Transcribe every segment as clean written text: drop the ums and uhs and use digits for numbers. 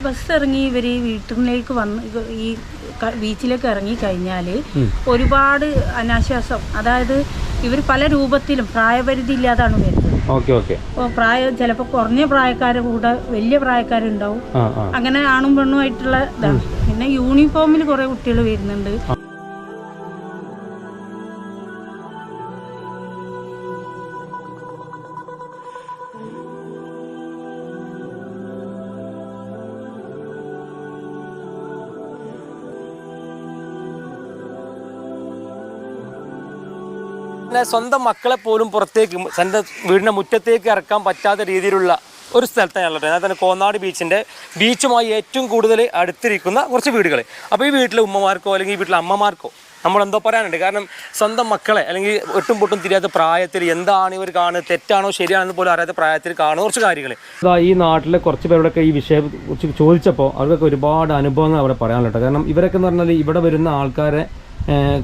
Bus ഇറങ്ങി ഇവർ വീട്ടിലേക്ക് വന്ന് ഈ ബീച്ചിലേക്ക് ഇറങ്ങിക്കഴിഞ്ഞാൽ ഒരുപാട് അനാശ്വാസം, അതായത് ഇവർ പല രൂപത്തിലും പ്രായപരിധി ഇല്ലാതാണ് വരുന്നത്. അപ്പോൾ പ്രായം ചിലപ്പോൾ കുറഞ്ഞ പ്രായക്കാരുടെ കൂടെ വലിയ പ്രായക്കാരുണ്ടാവും. അങ്ങനെ ആണും പെണ്ണും ആയിട്ടുള്ള ഇതാണ്. പിന്നെ യൂണിഫോമിൽ കുറേ കുട്ടികൾ വരുന്നുണ്ട്. സ്വന്തം മക്കളെ പോലും പുറത്തേക്ക് സ്വന്തം വീടിൻ്റെ മുറ്റത്തേക്ക് ഇറക്കാൻ പറ്റാത്ത രീതിയിലുള്ള ഒരു സ്ഥലത്താണുള്ളത്. എന്നാൽ തന്നെ കോന്നാട് ബീച്ചുമായി ഏറ്റവും കൂടുതൽ അടുത്തിരിക്കുന്ന കുറച്ച് വീടുകൾ. അപ്പോൾ ഈ വീട്ടിലെ ഉമ്മമാർക്കോ അല്ലെങ്കിൽ ഈ വീട്ടിലെ അമ്മമാർക്കോ നമ്മളെന്തോ പറയാനുണ്ട്. കാരണം സ്വന്തം മക്കളെ അല്ലെങ്കിൽ ഒട്ടും പൊട്ടും തിരിയാത്ത പ്രായത്തിൽ എന്താണ് ഇവർ കാണുന്നത്, തെറ്റാണോ ശരിയാണെന്ന് പോലും അറിയാത്ത പ്രായത്തിൽ കാണുന്ന കുറച്ച് കാര്യങ്ങൾ. ഈ നാട്ടിലെ കുറച്ച് പേരോടൊക്കെ ഈ വിഷയം കുറിച്ച് ചോദിച്ചപ്പോൾ അവർക്കൊക്കെ ഒരുപാട് അനുഭവങ്ങൾ അവിടെ പറയാനുണ്ട്. കാരണം ഇവരൊക്കെ എന്ന് പറഞ്ഞാൽ ഇവിടെ വരുന്ന ആൾക്കാരെ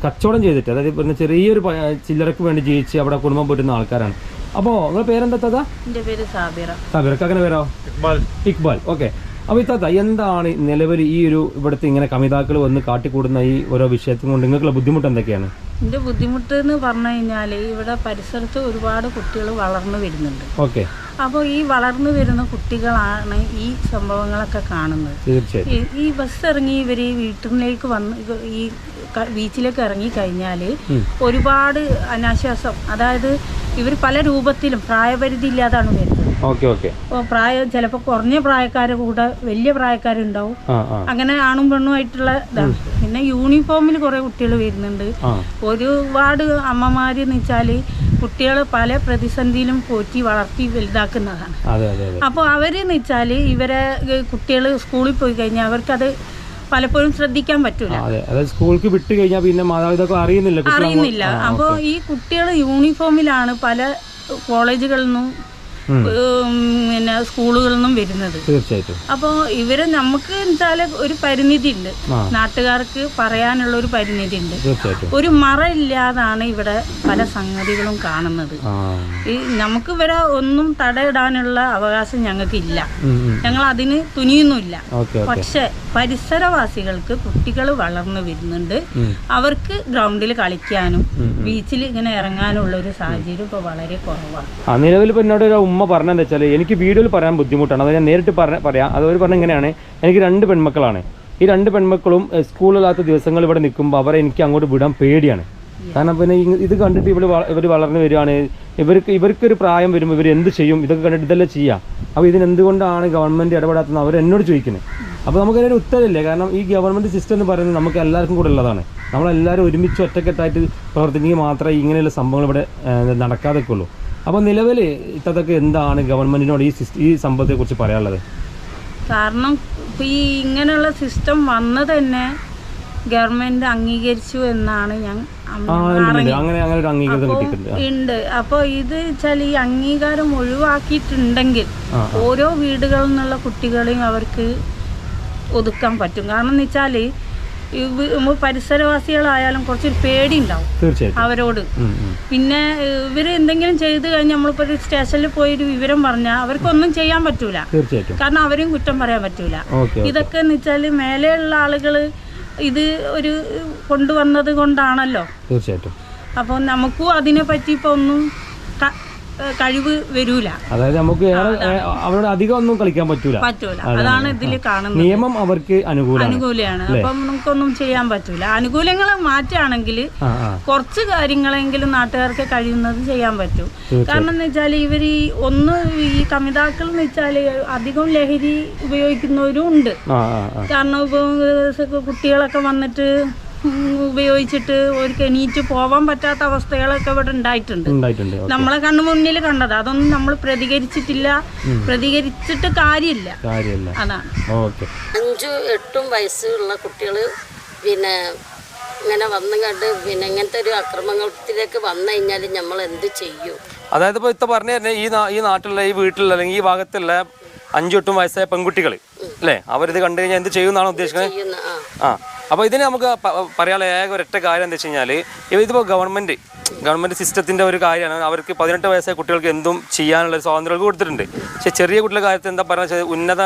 കച്ചവടം ചെയ്തിട്ട്, അതായത് ചെറിയൊരു ചില്ലറക്ക് വേണ്ടി ജീവിച്ച് അവിടെ കുടുംബം പോറ്റുന്ന ആൾക്കാരാണ്. അപ്പോൾ നിങ്ങളുടെ പേരെന്താ? എൻ്റെ പേര് സാബിറ. അങ്ങനെ പേരോ? ഇക്ബാൽ. ഓക്കെ. അപ്പോൾ ഇത്താത്ത, എന്താണ് നിലവിൽ ഈ ഒരു ഇവിടുത്തെ ഇങ്ങനെ കമിതാക്കൾ വന്ന് കാട്ടിക്കൂടുന്ന ഈ ഓരോ വിഷയത്തിനും കൊണ്ട് നിങ്ങൾക്കുള്ള ബുദ്ധിമുട്ട് എന്തൊക്കെയാണ്? എൻ്റെ ബുദ്ധിമുട്ട് എന്ന് പറഞ്ഞു കഴിഞ്ഞാൽ ഇവിടെ പരിസരത്ത് ഒരുപാട് കുട്ടികൾ വളർന്നു വരുന്നുണ്ട്. ഓക്കെ. അപ്പോൾ ഈ വളർന്നു വരുന്ന കുട്ടികളാണ് ഈ സംഭവങ്ങളൊക്കെ കാണുന്നത്. തീർച്ചയായും. ഈ ബസ് ഇറങ്ങി ഇവർ വീട്ടിലേക്ക് വന്ന് ഈ ബീച്ചിലേക്ക് ഇറങ്ങിക്കഴിഞ്ഞാൽ ഒരുപാട് അനാശ്വാസം, അതായത് ഇവർ പല രൂപത്തിലും പ്രായപരിധി ഇല്ലാതാണ് വരുന്നത്. അപ്പോൾ പ്രായം ചിലപ്പോൾ കുറഞ്ഞ പ്രായക്കാരുടെ കൂടെ വലിയ പ്രായക്കാരുണ്ടാവും. അങ്ങനെ ആണും പെണ്ണും ആയിട്ടുള്ള ഇതാണ്. പിന്നെ യൂണിഫോമിൽ കുറേ കുട്ടികൾ വരുന്നുണ്ട്. ഒരുപാട് അമ്മമാരെന്ന് വെച്ചാൽ കുട്ടികൾ പല പ്രതിസന്ധിയിലും പോറ്റി വളർത്തി വലുതാക്കുന്നതാണ്. അപ്പോൾ അവരെന്ന് വെച്ചാൽ ഇവരെ കുട്ടികൾ സ്കൂളിൽ പോയി കഴിഞ്ഞാൽ അവർക്കത് പലപ്പോഴും ശ്രദ്ധിക്കാൻ പറ്റൂല. സ്കൂൾക്ക് വിട്ട് കഴിഞ്ഞാൽ പിന്നെ മാതാപിതാക്കൾ അറിയുന്നില്ല. അപ്പോൾ ഈ കുട്ടികൾ യൂണിഫോമിലാണ് പല കോളേജുകളിൽ നിന്നും പിന്നെ സ്കൂളുകളിൽ നിന്നും വരുന്നത്. തീർച്ചയായിട്ടും. അപ്പോൾ ഇവര് നമുക്ക് വെച്ചാൽ ഒരു പരിമിതി ഉണ്ട്, നാട്ടുകാർക്ക് പറയാനുള്ള ഒരു പരിമിതി ഉണ്ട്. ഒരു മറ ഇല്ലാതാണ് ഇവിടെ പല സംഗതികളും കാണുന്നത്. ഈ നമുക്ക് ഇവരെ ഒന്നും തടയിടാനുള്ള അവകാശം ഞങ്ങൾക്കില്ല, ഞങ്ങൾ അതിന് തുനിയുന്നില്ല. പക്ഷെ പരിസരവാസികൾക്ക് കുട്ടികൾ വളർന്നു വരുന്നുണ്ട്, അവർക്ക് ഗ്രൗണ്ടിൽ കളിക്കാനും ബീച്ചിൽ ഇങ്ങനെ ഇറങ്ങാനുള്ള ഒരു സാഹചര്യം ഇപ്പോൾ വളരെ കുറവാണ്. നിലവിൽ എന്നോട് ഉമ്മ പറഞ്ഞതെന്ന് വെച്ചാൽ എനിക്ക് വീഡിയോയിൽ പറയാൻ ബുദ്ധിമുട്ടാണ്, അത് ഞാൻ നേരിട്ട് പറയാം. അവർ പറഞ്ഞ ഇങ്ങനെയാണ്, എനിക്ക് 2 പെൺമക്കളാണ്. ഈ 2 പെൺമക്കളും സ്കൂളില്ലാത്ത ദിവസങ്ങൾ ഇവിടെ നിൽക്കുമ്പോൾ അവരെ എനിക്ക് അങ്ങോട്ട് വിടാൻ പേടിയാണ്. കാരണം പിന്നെ ഇത് കണ്ടിട്ട് ഇവർ വളർന്നു വരികയാണ്, ഇവർക്കൊരു പ്രായം വരുമ്പോൾ ഇവർ എന്ത് ചെയ്യും, ഇതൊക്കെ കണ്ടിട്ട് ഇതെല്ലാം ചെയ്യാം. അപ്പോൾ ഇതിനെന്തുകൊണ്ടാണ് ഗവൺമെൻറ് ഇടപെടാത്തത് അവർ എന്നോട് ചോദിക്കുന്നത്. അപ്പോൾ നമുക്കതിനൊരു ഉത്തരവില്ല. കാരണം ഈ ഗവൺമെൻറ് സിസ്റ്റം എന്ന് പറയുന്നത് നമുക്ക് എല്ലാവർക്കും കൂടെ ഉള്ളതാണ്. നമ്മളെല്ലാവരും ഒരുമിച്ച് ഒറ്റക്കെട്ടായിട്ട് പ്രവർത്തിക്കുകയും മാത്രമേ ഇങ്ങനെയുള്ള സംഭവങ്ങൾ ഇവിടെ നടക്കാതൊക്കെ ഉള്ളൂ. അപ്പോൾ നിലവിൽ ഇതൊക്കെ എന്താണ് ഗവൺമെൻറ്റിനോട് ഈ സംഭവത്തെക്കുറിച്ച് പറയാനുള്ളത്? കാരണം ഇപ്പോൾ ഈ ഇങ്ങനെയുള്ള സിസ്റ്റം വന്നത് തന്നെ ഗവൺമെൻറ് അംഗീകരിച്ചു എന്നാണ് ഞാൻ ഉണ്ട്. അപ്പോൾ ഇത് വെച്ചാൽ ഈ അംഗീകാരം ഒഴിവാക്കിയിട്ടുണ്ടെങ്കിൽ ഓരോ വീടുകളിൽ നിന്നുള്ള കുട്ടികളെയും അവർക്ക് ഒതുക്കാൻ പറ്റും. കാരണം എന്ന് വെച്ചാൽ പരിസരവാസികളായാലും കുറച്ചൊരു പേടി ഉണ്ടാവും അവരോട്. പിന്നെ ഇവർ എന്തെങ്കിലും ചെയ്ത് കഴിഞ്ഞാൽ നമ്മളിപ്പോൾ ഒരു സ്റ്റേഷനിൽ പോയി ഒരു വിവരം പറഞ്ഞാൽ അവർക്കൊന്നും ചെയ്യാൻ പറ്റൂല, കാരണം അവരെയും കുറ്റം പറയാൻ പറ്റൂല. ഇതൊക്കെ എന്ന് വെച്ചാൽ മേലെയുള്ള ആളുകൾ ഇത് ഒരു കൊണ്ടുവന്നത് കൊണ്ടാണല്ലോ. തീർച്ചയായിട്ടും. അപ്പോൾ നമുക്കും അതിനെ പറ്റി ഇപ്പോൾ ഒന്നും കഴിവ് വരൂല. അതായത് നമുക്ക് അവരോട് അധികം ഒന്നും കളിക്കാൻ പറ്റൂല. അതാണ് ഇതിൽ കാണുന്നത്. നിയമം അവർക്ക് അനുകൂലമാണ്. അപ്പം നമുക്കൊന്നും ചെയ്യാൻ പറ്റൂല. അനുകൂലങ്ങൾ മാറ്റുകയാണെങ്കിൽ കുറച്ച് കാര്യങ്ങളെങ്കിലും നാട്ടുകാർക്ക് കഴിയുന്നത് ചെയ്യാൻ പറ്റും. കാരണം എന്ന് വെച്ചാൽ ഇവർ ഈ കമിതാക്കൾ എന്ന് വെച്ചാൽ അധികം ലഹരി ഉപയോഗിക്കുന്നവരും ഉണ്ട്. കാരണം ഇപ്പോൾ കുട്ടികളൊക്കെ വന്നിട്ട് ഉപയോഗിച്ചിട്ട് ഒരു എണീറ്റ് പോവാൻ പറ്റാത്ത അവസ്ഥകളൊക്കെ ഇവിടെ ഉണ്ടായിട്ടുണ്ട്. നമ്മളെ കണ്ണു മുന്നിൽ കണ്ടത്. അതൊന്നും നമ്മൾ പ്രതികരിച്ചിട്ട് കാര്യമില്ല. അതാണ്. 5-8 വയസ്സുള്ള കുട്ടികൾ പിന്നെ ഇങ്ങനെ വന്നു കണ്ട് പിന്നെ ഇങ്ങനത്തെ ഒരു അക്രമത്തിലേക്ക് വന്നു കഴിഞ്ഞാൽ നമ്മൾ എന്ത് ചെയ്യും? അതായത് ഇപ്പോൾ ഇത്ത പറഞ്ഞു തന്നെ ഈ നാട്ടിലുള്ള ഈ വീട്ടിലുള്ള അല്ലെങ്കിൽ ഈ ഭാഗത്തുള്ള 5-8 വയസ്സായ പെൺകുട്ടികൾ അല്ലേ, അവരിത് കണ്ടു കഴിഞ്ഞാൽ എന്ത് ചെയ്യുമെന്നാണ് ഉദ്ദേശിക്കുന്നത്? അപ്പോൾ ഇതിന് നമുക്ക് പറയാനുള്ള ഏക ഒരൊറ്റ കാര്യം എന്താ വെച്ച് കഴിഞ്ഞാൽ ഇതിപ്പോൾ ഗവൺമെൻറ് സിസ്റ്റത്തിൻ്റെ ഒരു കാര്യമാണ്. അവർക്ക് 18 വയസ്സായ കുട്ടികൾക്ക് എന്തും ചെയ്യാനുള്ള ഒരു സ്വാതന്ത്ര്യം കൊടുത്തിട്ടുണ്ട്. പക്ഷേ ചെറിയ കുട്ടികളുടെ കാര്യത്തിൽ എന്താ പറയുക, ഉന്നത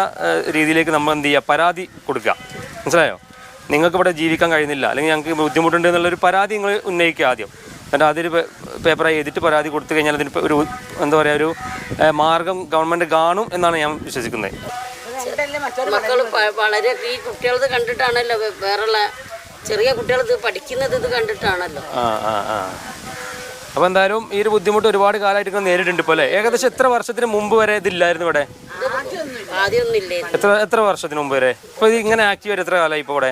രീതിയിലേക്ക് നമ്മൾ എന്ത് ചെയ്യുക, പരാതി കൊടുക്കുക. മനസ്സിലായോ? നിങ്ങൾക്ക് ഇവിടെ ജീവിക്കാൻ കഴിയുന്നില്ല, അല്ലെങ്കിൽ ഞങ്ങൾക്ക് ബുദ്ധിമുട്ടുണ്ട് എന്നുള്ളൊരു പരാതി നിങ്ങൾ ഉന്നയിക്കുക ആദ്യം. എന്നിട്ട് അതൊരു പേപ്പറായി എഴുതിയിട്ട് പരാതി കൊടുത്തു കഴിഞ്ഞാൽ അതിന് ഒരു എന്താ പറയുക, ഒരു മാർഗം ഗവൺമെൻറ് കാണും എന്നാണ് ഞാൻ വിശ്വസിക്കുന്നത്. മക്കൾ വളരെ ഈ കുട്ടികളത് കണ്ടിട്ടാണല്ലോ, വേറെയുള്ള ചെറിയ കുട്ടികളത് പഠിക്കുന്നത് ഇത് കണ്ടിട്ടാണല്ലോ. അപ്പോൾ എന്തായാലും ഈ ഒരു ബുദ്ധിമുട്ട് ഒരുപാട് കാലമായിട്ട് നേരിട്ടുണ്ട് ഇപ്പോൾ അല്ലേ? ഏകദേശം എത്ര വർഷത്തിന് മുമ്പ് വരെ ഇതില്ലായിരുന്നു ഇവിടെ? ആദ്യമൊന്നും ഇല്ലേ. എത്ര വർഷത്തിന് മുമ്പ് വരെ? ഇപ്പോൾ ഇത് ഇങ്ങനെ ആക്റ്റീവ് ആയിട്ട് എത്ര കാലമായി ഇപ്പോൾ ഇവിടെ?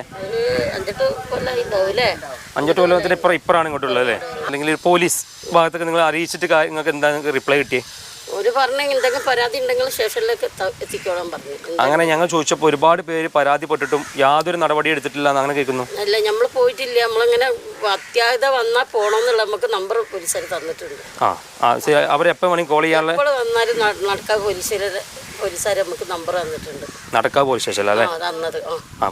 5-8 കൊല്ലത്തിന് ഇപ്പറാണ് ഇങ്ങോട്ടുള്ളത് അല്ലേ? അല്ലെങ്കിൽ പോലീസ് ഭാഗത്തൊക്കെ നിങ്ങൾ അറിയിച്ചിട്ട് നിങ്ങൾക്ക് എന്താണ് റിപ്ലൈ കിട്ടിയത്? ഒരു പറഞ്ഞ എന്തെങ്കിലും പരാതി ഉണ്ടെങ്കിൽ സ്റ്റേഷനിലേക്ക് എത്തിക്കോളാൻ പറഞ്ഞു. അങ്ങനെ ഞങ്ങൾ ചോദിച്ചപ്പോൾ ഒരുപാട് പേര് പരാതിപ്പെട്ടിട്ടും യാതൊരു നടപടി എടുത്തിട്ടില്ല എന്ന് അങ്ങനെ കേൾക്കുന്നു. അല്ല, നമ്മൾ പോയിട്ടില്ല. നമ്മളിങ്ങനെ അത്യാഹിത വന്നാൽ പോകണമെന്നുള്ള നമുക്ക് നമ്പർ പോലീസുകാർ തന്നിട്ടുണ്ട്. അവരെപ്പോൾ വേണമെങ്കിൽ കോൾ ചെയ്യാനുള്ള ഇപ്പോൾ വന്നാലും നടക്കാവ് പോലീസുകാർ നമുക്ക് നമ്പർ തന്നിട്ടുണ്ട്. നടക്കാവ് പോലീസ് സ്റ്റേഷൻ അല്ലേ തന്നത്?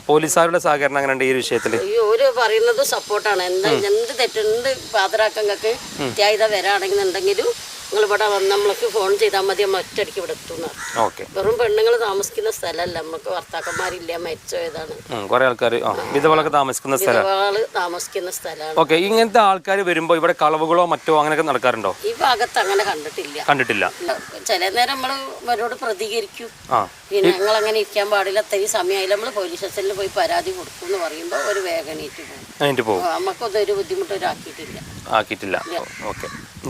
പോലീസുകാരുടെ സഹകരണം അങ്ങനെ ഈ വിഷയത്തിൽ ഒരു പറയുന്നത് സപ്പോർട്ടാണ്. എന്ത് തെറ്റെന്ത് പാതരാക്കങ്ങൾക്ക് അത്യാഹിത വരാണെന്നുണ്ടെങ്കിലും നിങ്ങൾ ഇവിടെ വന്ന് നമ്മൾക്ക് ഫോൺ ചെയ്താൽ മതി, നമ്മൾ ഒറ്റയടിക്ക് ഇവിടെ എത്തുന്ന. വെറും പെണ്ണുങ്ങൾ താമസിക്കുന്ന സ്ഥലമല്ല, നമുക്ക് ഭർത്താക്കന്മാരില്ല, മരിച്ചോയതാണ്. കുറെ ആൾക്കാർ വിധവകളൊക്കെ താമസിക്കുന്ന സ്ഥലമാണ്. ഓക്കെ, ഇങ്ങനത്തെ ആൾക്കാർ വരുമ്പോൾ ഇവിടെ കളവുകളോ മറ്റോ അങ്ങനെയൊക്കെ നടക്കാറുണ്ടോ? ഈ ഭാഗത്ത് അങ്ങനെ കണ്ടിട്ടില്ല. ചില നേരം നമ്മൾ അവരോട് പ്രതികരിക്കും, പിന്നെ ഞങ്ങൾ അങ്ങനെ ഇരിക്കാൻ പാടില്ല, അത്രയും സമയമായില്ല, നമ്മൾ പോലീസ് സ്റ്റേഷനിൽ പോയി പരാതി കൊടുക്കും എന്ന് പറയുമ്പോൾ ഒരു വേഗം എണീറ്റ് പോകും. നമുക്കതൊരു ബുദ്ധിമുട്ടൊരാക്കിയിട്ടില്ല. ഓക്കെ.